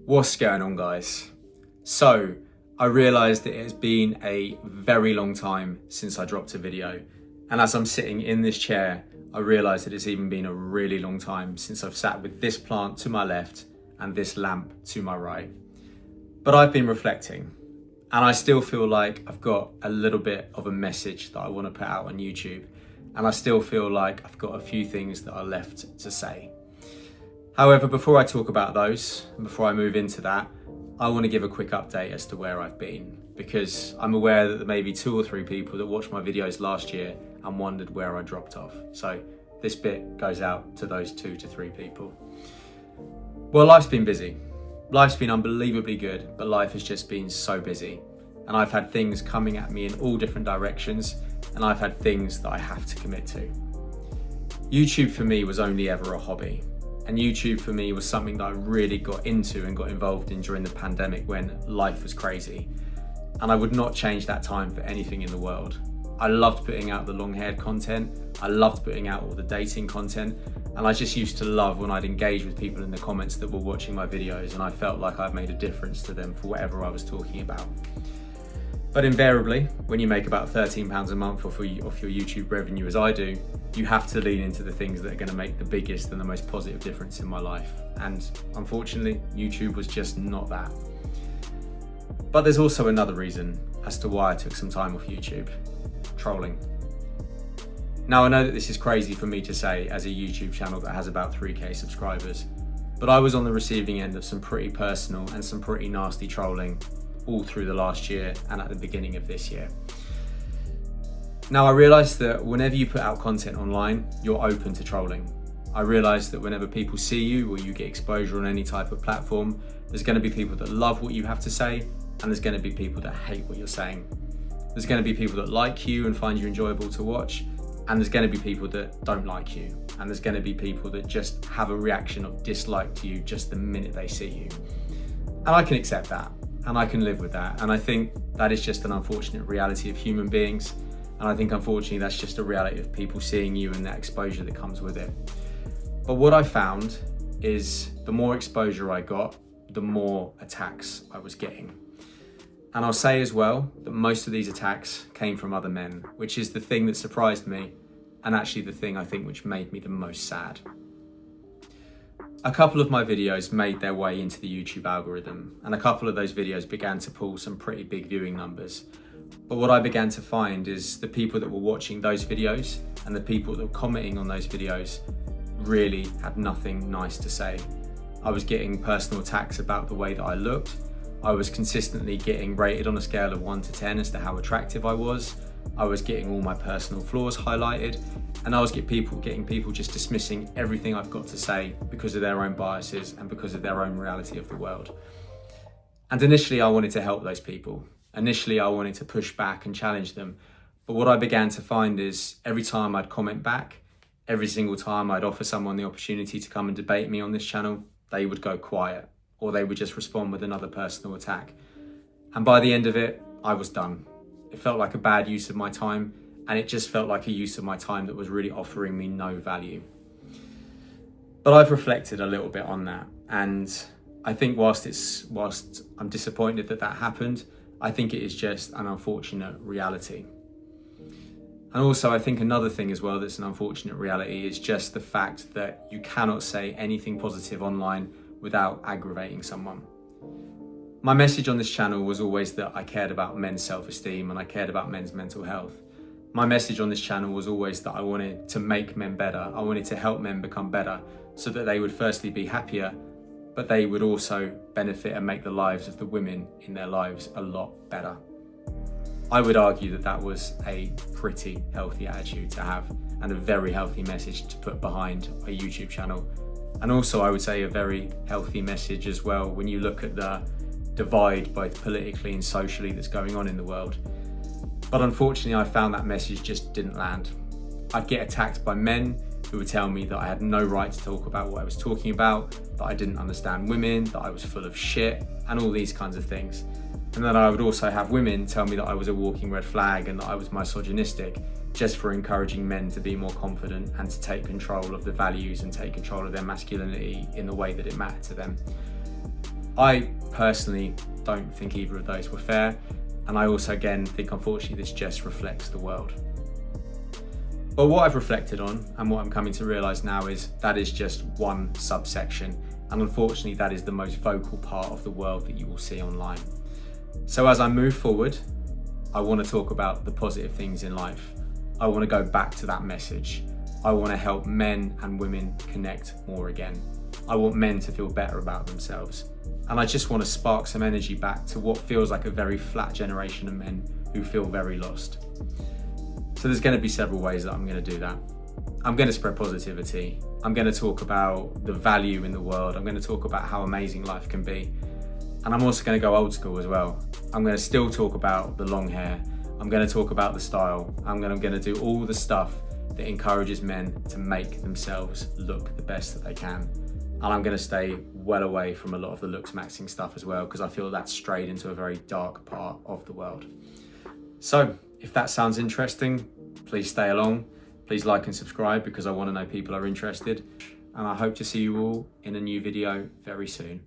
What's going on, guys? So I realized that it has been a very long time since I dropped a video, and as I'm sitting in this chair I realized that it's even been a really long time since I've sat with this plant to my left and this lamp to my right. But I've been reflecting, and I still feel like I've got a little bit of a message that I want to put out on YouTube, and I still feel like I've got a few things that are left to say. However, before I talk about those, and before I move into that, I want to give a quick update as to where I've been, because I'm aware that there may be 2 or 3 people that watched my videos last year and wondered where I dropped off. So this bit goes out to those 2 to 3 people. Well, life's been busy. Life's been unbelievably good, but life has just been so busy. And I've had things coming at me in all different directions, and I've had things that I have to commit to. YouTube for me was only ever a hobby. And YouTube for me was something that I really got into and got involved in during the pandemic when life was crazy. And I would not change that time for anything in the world. I loved putting out the long-haired content. I loved putting out all the dating content. And I just used to love when I'd engage with people in the comments that were watching my videos, and I felt like I'd made a difference to them for whatever I was talking about. But invariably, when you make about £13 a month off your YouTube revenue, as I do, you have to lean into the things that are going to make the biggest and the most positive difference in my life. And unfortunately, YouTube was just not that. But there's also another reason as to why I took some time off YouTube: trolling. Now, I know that this is crazy for me to say as a YouTube channel that has about 3k subscribers, but I was on the receiving end of some pretty personal and some pretty nasty trolling all through the last year and at the beginning of this year. Now, I realised that whenever you put out content online, you're open to trolling. I realised that whenever people see you or you get exposure on any type of platform, there's going to be people that love what you have to say, and there's going to be people that hate what you're saying. There's going to be people that like you and find you enjoyable to watch, and there's going to be people that don't like you, and there's going to be people that just have a reaction of dislike to you just the minute they see you. And I can accept that, and I can live with that, and I think that is just an unfortunate reality of human beings. And I think unfortunately that's just a reality of people seeing you and that exposure that comes with it. But what I found is the more exposure I got, the more attacks I was getting. And I'll say as well that most of these attacks came from other men, which is the thing that surprised me, and actually the thing I think which made me the most sad. A couple of my videos made their way into the YouTube algorithm, and a couple of those videos began to pull some pretty big viewing numbers. But what I began to find is the people that were watching those videos and the people that were commenting on those videos really had nothing nice to say. I was getting personal attacks about the way that I looked. I was consistently getting rated on a scale of 1 to 10 as to how attractive I was. I was getting all my personal flaws highlighted, and I was getting people just dismissing everything I've got to say because of their own biases and because of their own reality of the world. And initially I wanted to help those people. Initially, I wanted to push back and challenge them. But what I began to find is every time I'd comment back, every single time I'd offer someone the opportunity to come and debate me on this channel, they would go quiet, or they would just respond with another personal attack. And by the end of it, I was done. It felt like a bad use of my time, and it just felt like a use of my time that was really offering me no value. But I've reflected a little bit on that, and I think whilst I'm disappointed that that happened, I think it is just an unfortunate reality. And also I think another thing as well that's an unfortunate reality is just the fact that you cannot say anything positive online without aggravating someone. My message on this channel was always that I cared about men's self-esteem and I cared about men's mental health. My message on this channel was always that I wanted to make men better. I wanted to help men become better so that they would firstly be happier, but they would also benefit and make the lives of the women in their lives a lot better. I would argue that that was a pretty healthy attitude to have and a very healthy message to put behind a YouTube channel. And also I would say a very healthy message as well when you look at the divide both politically and socially that's going on in the world. But unfortunately I found that message just didn't land. I'd get attacked by men who would tell me that I had no right to talk about what I was talking about, that I didn't understand women, that I was full of shit, and all these kinds of things. And then I would also have women tell me that I was a walking red flag and that I was misogynistic, just for encouraging men to be more confident and to take control of the values and take control of their masculinity in the way that it mattered to them. I personally don't think either of those were fair. And I also, again, think unfortunately this just reflects the world. But what I've reflected on and what I'm coming to realise now is that is just one subsection. And unfortunately, that is the most vocal part of the world that you will see online. So as I move forward, I want to talk about the positive things in life. I want to go back to that message. I want to help men and women connect more again. I want men to feel better about themselves. And I just want to spark some energy back to what feels like a very flat generation of men who feel very lost. So there's going to be several ways that I'm going to do that. I'm going to spread positivity. I'm going to talk about the value in the world. I'm going to talk about how amazing life can be. And I'm also going to go old school as well. I'm going to still talk about the long hair. I'm going to talk about the style. I'm going to do all the stuff that encourages men to make themselves look the best that they can. And I'm going to stay well away from a lot of the looks maxing stuff as well, because I feel that's strayed into a very dark part of the world. So if that sounds interesting, please stay along. Please like and subscribe, because I want to know people are interested. And I hope to see you all in a new video very soon.